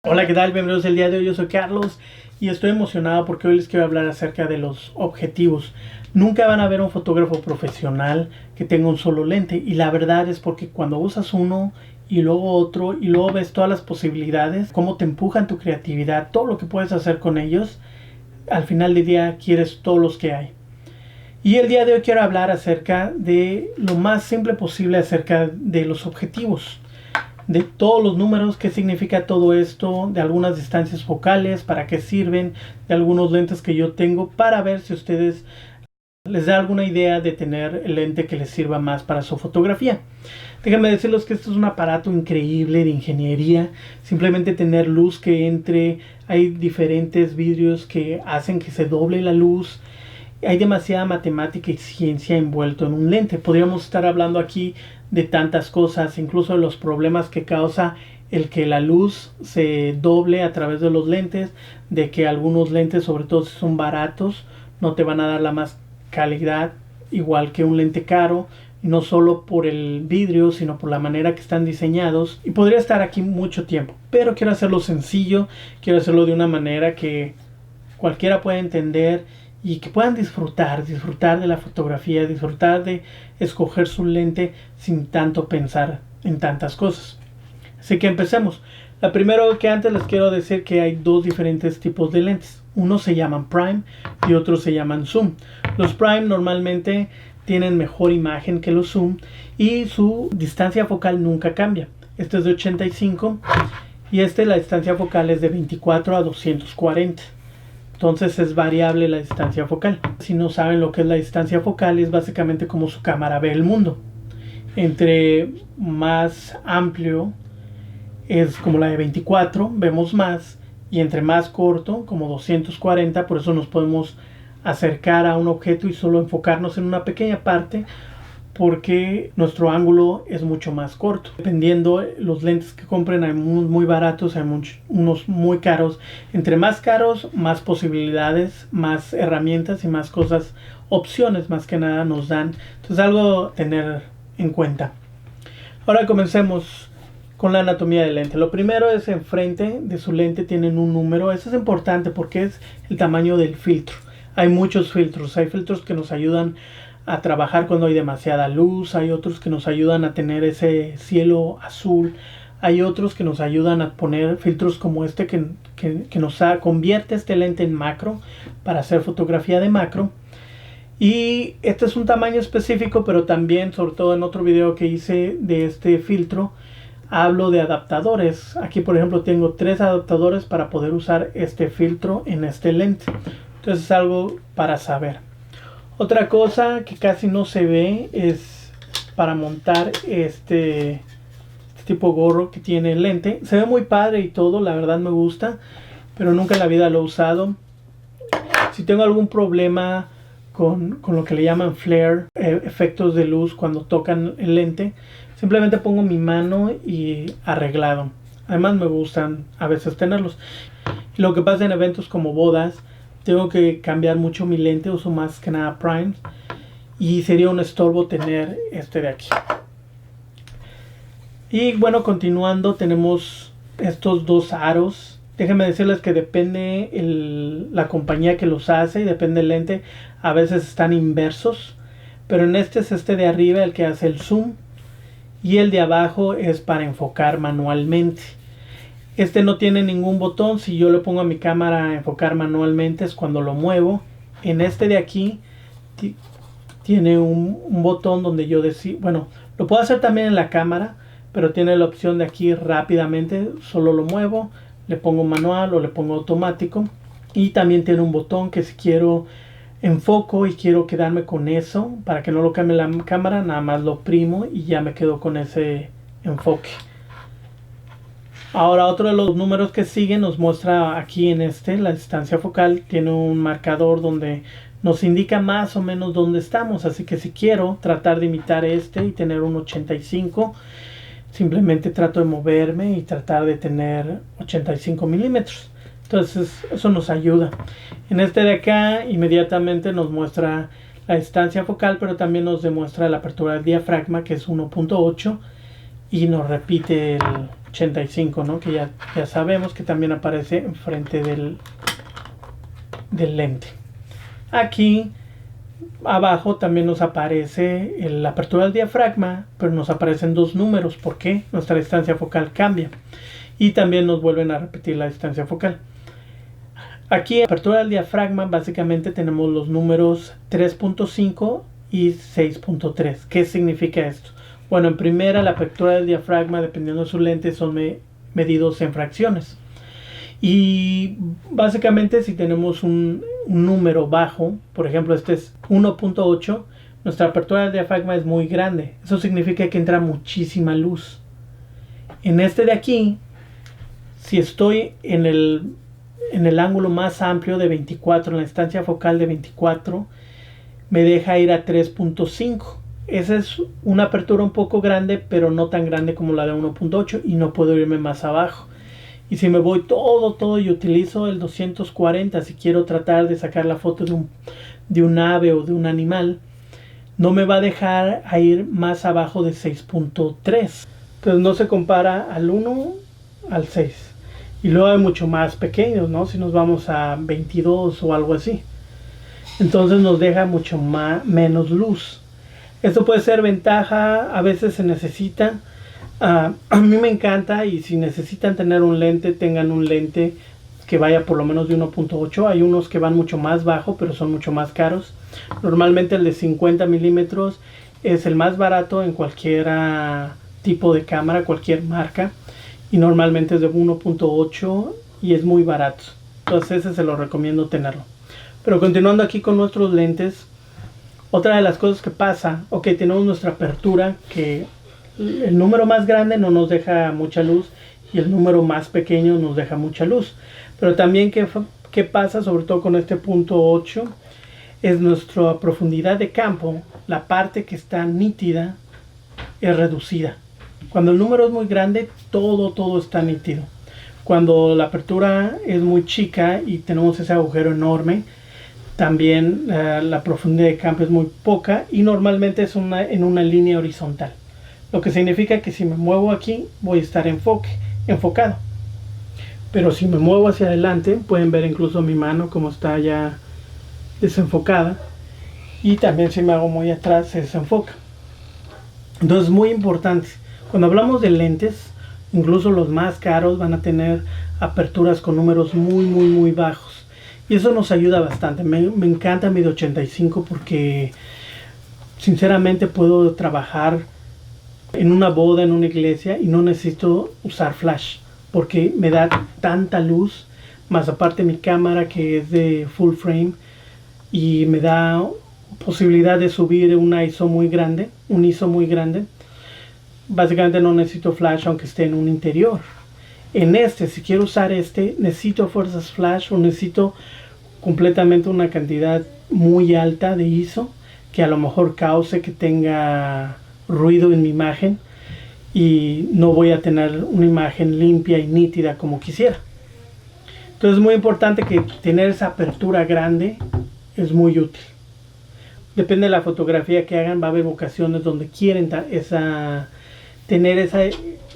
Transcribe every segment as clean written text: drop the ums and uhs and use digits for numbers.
Hola, ¿qué tal? Bienvenidos el día de hoy. Yo soy Carlos y estoy emocionado porque hoy les quiero hablar acerca de los objetivos. Nunca van a ver un fotógrafo profesional que tenga un solo lente, y la verdad es porque cuando usas uno y luego otro y luego ves todas las posibilidades, cómo te empujan tu creatividad, todo lo que puedes hacer con ellos, al final del día quieres todos los que hay. Y el día de hoy quiero hablar acerca de lo más simple posible acerca de los objetivos, de todos los números, qué significa todo esto, de algunas distancias focales, para qué sirven, de algunos lentes que yo tengo, para ver si a ustedes les da alguna idea de tener el lente que les sirva más para su fotografía. Déjenme decirles que esto es un aparato increíble de ingeniería. Simplemente tener luz que entre, hay diferentes vidrios que hacen que se doble la luz. Hay demasiada matemática y ciencia envuelto en un lente. Podríamos estar hablando aquí de tantas cosas, incluso de los problemas que causa el que la luz se doble a través de los lentes, de que algunos lentes, sobre todo si son baratos, no te van a dar la más calidad igual que un lente caro, y no solo por el vidrio, sino por la manera que están diseñados. Y podría estar aquí mucho tiempo, pero quiero hacerlo sencillo, quiero hacerlo de una manera que cualquiera pueda entender y que puedan disfrutar de la fotografía, disfrutar de escoger su lente sin tanto pensar en tantas cosas. Así que empecemos. La primero que antes les quiero decir que hay dos diferentes tipos de lentes. Unos se llaman prime y otros se llaman zoom. Los prime normalmente tienen mejor imagen que los zoom y su distancia focal nunca cambia. Este es de 85 y la distancia focal es de 24 a 240. Entonces es variable la distancia focal. Si no saben lo que es la distancia focal, es básicamente como su cámara ve el mundo. Entre más amplio es como la de 24, vemos más, y entre más corto, como 240, por eso nos podemos acercar a un objeto y solo enfocarnos en una pequeña parte, porque nuestro ángulo es mucho más corto. Dependiendo los lentes que compren, hay unos muy baratos, hay unos muy caros. Entre más caros, más posibilidades, más herramientas y más cosas, opciones más que nada nos dan. Entonces algo a tener en cuenta. Ahora comencemos con la anatomía del lente. Lo primero es enfrente de su lente tienen un número. Eso es importante porque es el tamaño del filtro. Hay muchos filtros. Hay filtros que nos ayudan a trabajar cuando hay demasiada luz, hay otros que nos ayudan a tener ese cielo azul, hay otros que nos ayudan a poner filtros como este que nos convierte este lente en macro para hacer fotografía de macro. Y este es un tamaño específico, pero también, sobre todo en otro video que hice de este filtro, hablo de adaptadores. Aquí por ejemplo tengo 3 adaptadores para poder usar este filtro en este lente. Entonces es algo para saber. Otra cosa que casi no se ve es para montar este tipo gorro que tiene el lente. Se ve muy padre y todo, la verdad me gusta, pero nunca en la vida lo he usado. Si tengo algún problema con lo que le llaman flare, efectos de luz cuando tocan el lente, simplemente pongo mi mano y arreglado. Además me gustan a veces tenerlos. Lo que pasa en eventos como bodas, tengo que cambiar mucho mi lente, uso más que nada prime y sería un estorbo tener este de aquí. Y bueno, continuando, tenemos estos dos aros. Déjenme decirles que depende la compañía que los hace y depende el lente, a veces están inversos, pero en este es este de arriba el que hace el zoom y el de abajo es para enfocar manualmente. Este no tiene ningún botón. Si yo le pongo a mi cámara a enfocar manualmente es cuando lo muevo. En este de aquí tiene un botón donde yo decido, bueno, lo puedo hacer también en la cámara, pero tiene la opción de aquí rápidamente, solo lo muevo, le pongo manual o le pongo automático. Y también tiene un botón que si quiero enfoco y quiero quedarme con eso, para que no lo cambie la cámara, nada más lo oprimo y ya me quedo con ese enfoque. Ahora otro de los números que siguen nos muestra aquí en la distancia focal. Tiene un marcador donde nos indica más o menos dónde estamos. Así que si quiero tratar de imitar y tener un 85, simplemente trato de moverme y tratar de tener 85 milímetros. Entonces eso nos ayuda. En este de acá inmediatamente nos muestra la distancia focal, pero también nos demuestra la apertura del diafragma, que es 1.8. y nos repite el 85, ¿no? Que ya sabemos que también aparece enfrente del lente. Aquí abajo también nos aparece la apertura del diafragma, pero nos aparecen dos números. ¿Por qué? Nuestra distancia focal cambia y también nos vuelven a repetir la distancia focal. Aquí en la apertura del diafragma básicamente tenemos los números 3.5 y 6.3. ¿Qué significa esto? Bueno, en primera, la apertura del diafragma, dependiendo de su lente, son medidos en fracciones. Y básicamente si tenemos un número bajo, por ejemplo este es 1.8, nuestra apertura del diafragma es muy grande. Eso significa que entra muchísima luz. En este de aquí, si estoy en el ángulo más amplio de 24, en la distancia focal de 24, me deja ir a 3.5. Esa es una apertura un poco grande, pero no tan grande como la de 1.8 y no puedo irme más abajo. Y si me voy todo y utilizo el 240, si quiero tratar de sacar la foto de un ave o de un animal, no me va a dejar a ir más abajo de 6.3. Entonces no se compara al 1 al 6. Y luego hay mucho más pequeños, ¿no? Si nos vamos a 22 o algo así. Entonces nos deja mucho menos luz. Esto puede ser ventaja, a veces se necesita. A mí me encanta, y si necesitan tener un lente, tengan un lente que vaya por lo menos de 1.8. Hay unos que van mucho más bajo, pero son mucho más caros. Normalmente el de 50 milímetros es el más barato en cualquier tipo de cámara, cualquier marca. Y normalmente es de 1.8 y es muy barato. Entonces ese se lo recomiendo tenerlo. Pero continuando aquí con nuestros lentes, otra de las cosas que pasa, ok, tenemos nuestra apertura, que el número más grande no nos deja mucha luz y el número más pequeño nos deja mucha luz. Pero también ¿qué pasa? Sobre todo con este punto 8, es nuestra profundidad de campo, la parte que está nítida es reducida. Cuando el número es muy grande, todo está nítido. Cuando la apertura es muy chica y tenemos ese agujero enorme, también la profundidad de campo es muy poca y normalmente es en una línea horizontal. Lo que significa que si me muevo aquí, voy a estar enfocado. Pero si me muevo hacia adelante, pueden ver incluso mi mano como está ya desenfocada. Y también si me hago muy atrás, se desenfoca. Entonces es muy importante. Cuando hablamos de lentes, incluso los más caros van a tener aperturas con números muy bajos. Y eso nos ayuda bastante. Me encanta mi de 85 porque sinceramente puedo trabajar en una boda, en una iglesia, y no necesito usar flash porque me da tanta luz. Más aparte mi cámara que es de full frame y me da posibilidad de subir un ISO muy grande. Básicamente no necesito flash aunque esté en un interior. En si quiero usar necesito fuerzas flash o necesito completamente una cantidad muy alta de ISO que a lo mejor cause que tenga ruido en mi imagen y no voy a tener una imagen limpia y nítida como quisiera. Entonces es muy importante que tener esa apertura grande es muy útil. Depende de la fotografía que hagan, va a haber ocasiones donde quieren tener esa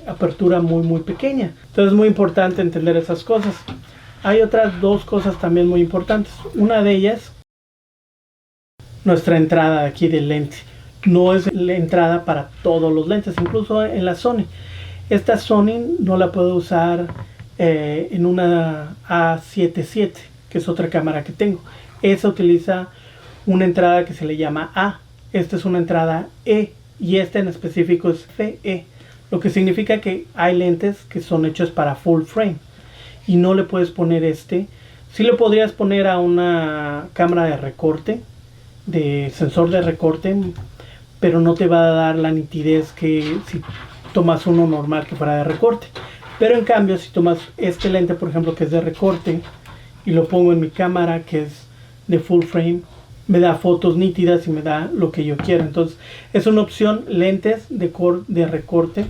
apertura muy pequeña. Entonces es muy importante entender esas cosas. Hay otras dos cosas también muy importantes. Una de ellas, nuestra entrada aquí del lente. No es la entrada para todos los lentes, incluso en la Sony. Esta Sony no la puedo usar en una A7 que es otra cámara que tengo. Esa utiliza una entrada que se le llama A. Esta es una entrada E y esta en específico es FE. Lo que significa que hay lentes que son hechos para full frame y no le puedes poner sí le podrías poner a una cámara de recorte, de sensor de recorte, pero no te va a dar la nitidez que si tomas uno normal que fuera de recorte. Pero en cambio si tomas este lente por ejemplo que es de recorte y lo pongo en mi cámara que es de full frame, me da fotos nítidas y me da lo que yo quiero. Entonces es una opción. Lentes de recorte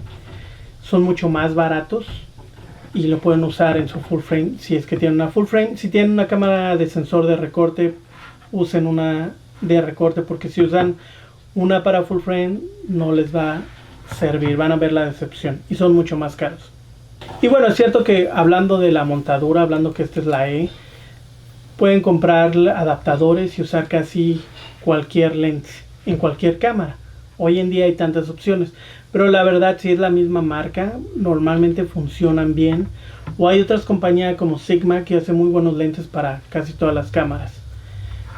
son mucho más baratos y lo pueden usar en su full frame si es que tienen una full frame. Si tienen una cámara de sensor de recorte, usen una de recorte, porque si usan una para full frame no les va servir, van a ver la decepción y son mucho más caros. Y bueno, es cierto que hablando de la montadura, hablando que esta es la E, pueden comprar adaptadores y usar casi cualquier lente en cualquier cámara. Hoy en día hay tantas opciones, pero la verdad si es la misma marca, normalmente funcionan bien. O hay otras compañías como Sigma que hacen muy buenos lentes para casi todas las cámaras.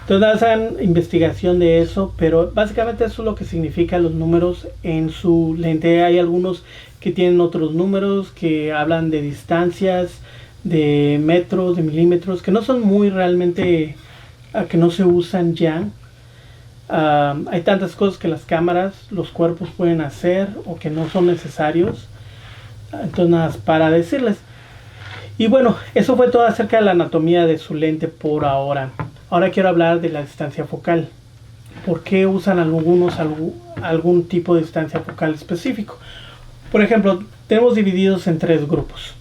Entonces hacen investigación de eso, pero básicamente eso es lo que significa los números en su lente. Hay algunos que tienen otros números que hablan de distancias, de metros, de milímetros, que no son muy realmente, que no se usan ya. Hay tantas cosas que las cámaras, los cuerpos pueden hacer o que no son necesarios. Entonces nada, para decirles. Y bueno, eso fue todo acerca de la anatomía de su lente por ahora. Ahora quiero hablar de la distancia focal. ¿Por qué usan algunos algún tipo de distancia focal específico? Por ejemplo, tenemos divididos en 3 grupos.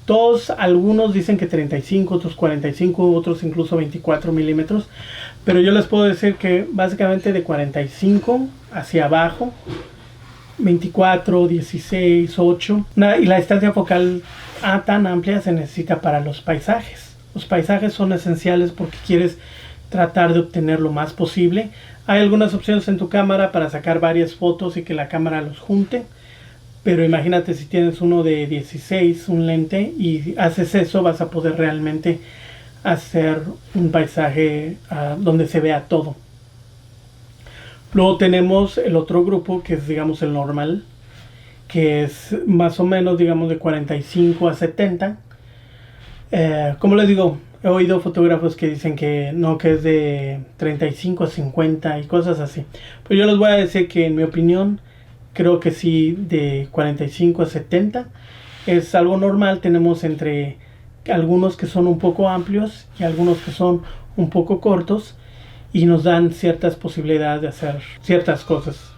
Todos, algunos dicen que 35, otros 45, otros incluso 24 milímetros. Pero yo les puedo decir que básicamente de 45 hacia abajo, 24, 16, 8. Y la distancia focal tan amplia se necesita para los paisajes. Los paisajes son esenciales porque quieres tratar de obtener lo más posible. Hay algunas opciones en tu cámara para sacar varias fotos y que la cámara los junte. Pero imagínate si tienes uno de 16, un lente, y haces eso, vas a poder realmente hacer un paisaje donde se vea todo. Luego tenemos el otro grupo que es digamos el normal, que es más o menos digamos de 45 a 70. Como les digo, he oído fotógrafos que dicen que no, que es de 35 a 50 y cosas así. Pero yo les voy a decir que en mi opinión, creo que sí, de 45 a 70 es algo normal. Tenemos entre algunos que son un poco amplios y algunos que son un poco cortos y nos dan ciertas posibilidades de hacer ciertas cosas.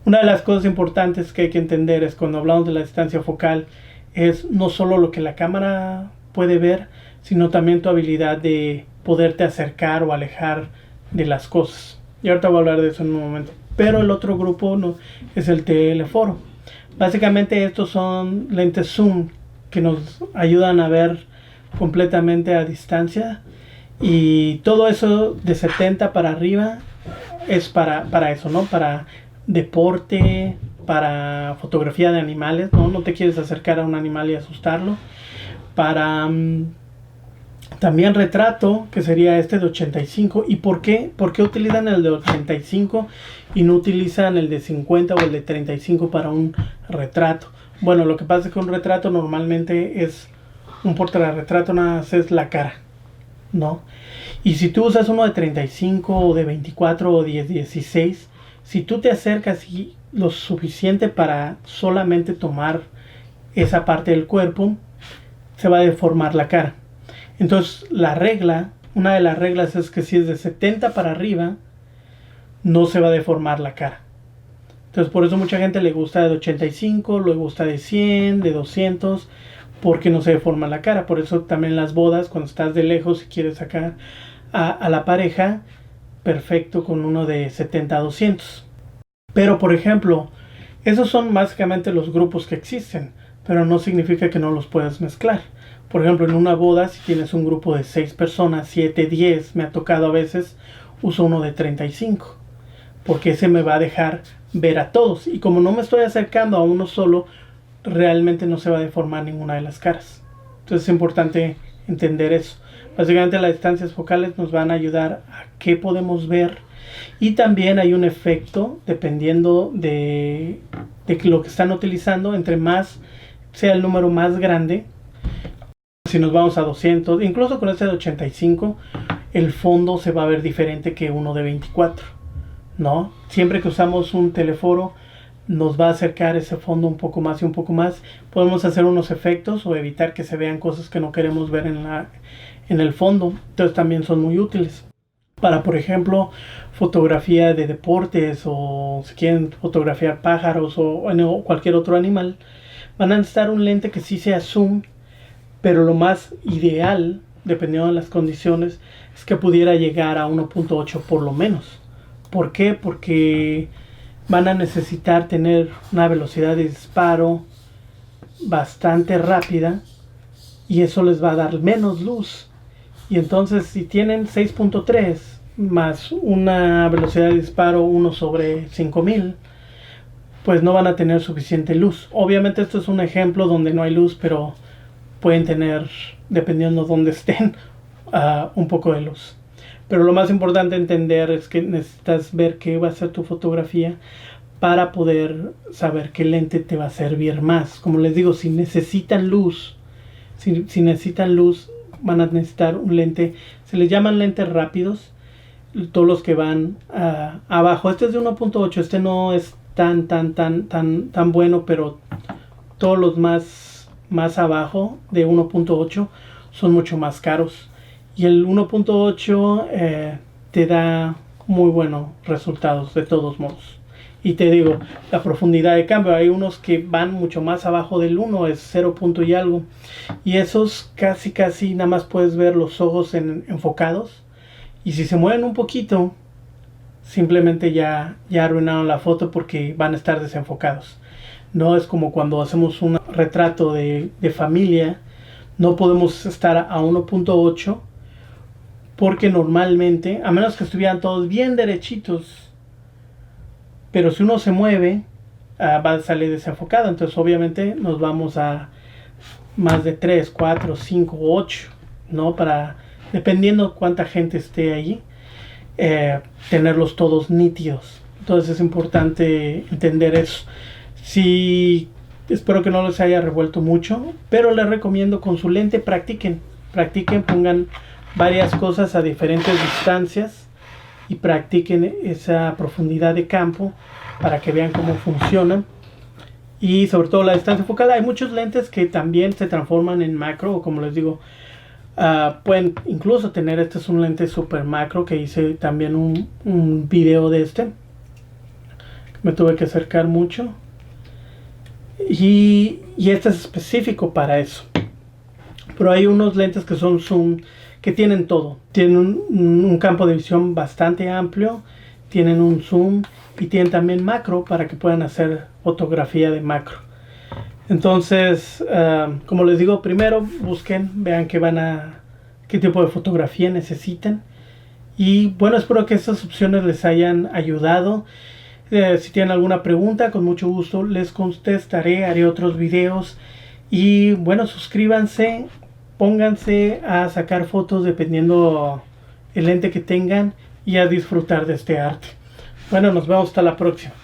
Una de las cosas importantes que hay que entender es cuando hablamos de la distancia focal es no solo lo que la cámara puede ver, sino también tu habilidad de poderte acercar o alejar de las cosas. Y ahorita voy a hablar de eso en un momento. Pero el otro grupo no, es el teleforo. Básicamente estos son lentes zoom que nos ayudan a ver completamente a distancia. Y todo eso de 70 para arriba es para eso, ¿no? Para deporte, para fotografía de animales, ¿no? No te quieres acercar a un animal y asustarlo. Para también retrato, que sería este de 85. ¿Y por qué? ¿Por qué utilizan el de 85 y no utilizan el de 50 o el de 35 para un retrato? Bueno, lo que pasa es que un retrato normalmente es un portarretrato, nada más es la cara, ¿no? Y si tú usas uno de 35 o de 24 o de 16, si tú te acercas y lo suficiente para solamente tomar esa parte del cuerpo, se va a deformar la cara. Entonces una de las reglas es que si es de 70 para arriba, no se va a deformar la cara. Entonces por eso mucha gente le gusta de 85, le gusta de 100, de 200, porque no se deforma la cara. Por eso también en las bodas, cuando estás de lejos y quieres sacar a la pareja, perfecto con uno de 70 a 200. Pero por ejemplo, esos son básicamente los grupos que existen, pero no significa que no los puedas mezclar. Por ejemplo, en una boda, si tienes un grupo de 6 personas, 7, 10, me ha tocado a veces, uso uno de 35, porque ese me va a dejar ver a todos. Y como no me estoy acercando a uno solo, realmente no se va a deformar ninguna de las caras. Entonces es importante entender eso. Básicamente las distancias focales nos van a ayudar a qué podemos ver. Y también hay un efecto, dependiendo de lo que están utilizando, entre más sea el número más grande. Si nos vamos a 200, incluso con este de 85, el fondo se va a ver diferente que uno de 24, ¿no? Siempre que usamos un teleforo, nos va a acercar ese fondo un poco más y un poco más. Podemos hacer unos efectos o evitar que se vean cosas que no queremos ver en el fondo. Entonces también son muy útiles para, por ejemplo, fotografía de deportes, o si quieren fotografiar pájaros o cualquier otro animal. Van a necesitar un lente que sí sea zoom, pero lo más ideal, dependiendo de las condiciones, es que pudiera llegar a 1.8 por lo menos. ¿Por qué? Porque van a necesitar tener una velocidad de disparo bastante rápida y eso les va a dar menos luz. Y entonces si tienen 6.3 más una velocidad de disparo 1 sobre 5000, pues no van a tener suficiente luz. Obviamente esto es un ejemplo donde no hay luz, pero pueden tener, dependiendo de dónde estén, un poco de luz. Pero lo más importante entender es que necesitas ver qué va a ser tu fotografía para poder saber qué lente te va a servir más. Como les digo, si necesitan luz, si necesitan luz, van a necesitar un lente. Se les llaman lentes rápidos, todos los que van abajo. Este es de 1.8, este no es tan bueno, pero todos los más abajo de 1.8 son mucho más caros. Y el 1.8 te da muy buenos resultados de todos modos. Y te digo, la profundidad de cambio, hay unos que van mucho más abajo del 1, es 0 punto y algo. Y esos casi nada más puedes ver los ojos enfocados. Y si se mueven un poquito, simplemente ya arruinaron la foto porque van a estar desenfocados. No es como cuando hacemos un retrato de familia, no podemos estar a 1.8 porque normalmente, a menos que estuvieran todos bien derechitos, pero si uno se mueve, va a salir desenfocado. Entonces obviamente nos vamos a más de 3, 4, 5, 8, ¿no? Dependiendo cuánta gente esté allí, tenerlos todos nítidos. Entonces es importante entender eso. Sí, espero que no les haya revuelto mucho, pero les recomiendo con su lente practiquen, pongan varias cosas a diferentes distancias y practiquen esa profundidad de campo para que vean cómo funcionan. Y sobre todo la distancia focal. Hay muchos lentes que también se transforman en macro, o como les digo, pueden incluso tener, este es un lente super macro que hice también un video de este. Me tuve que acercar mucho. Y este es específico para eso. Pero hay unos lentes que son zoom, que tienen todo. Tienen un campo de visión bastante amplio, tienen un zoom y tienen también macro para que puedan hacer fotografía de macro. Entonces, como les digo, primero busquen, vean qué tipo de fotografía necesitan. Y bueno, espero que estas opciones les hayan ayudado. Si tienen alguna pregunta, con mucho gusto les contestaré, haré otros videos. Y bueno, suscríbanse, pónganse a sacar fotos dependiendo el lente que tengan y a disfrutar de este arte. Bueno, nos vemos hasta la próxima.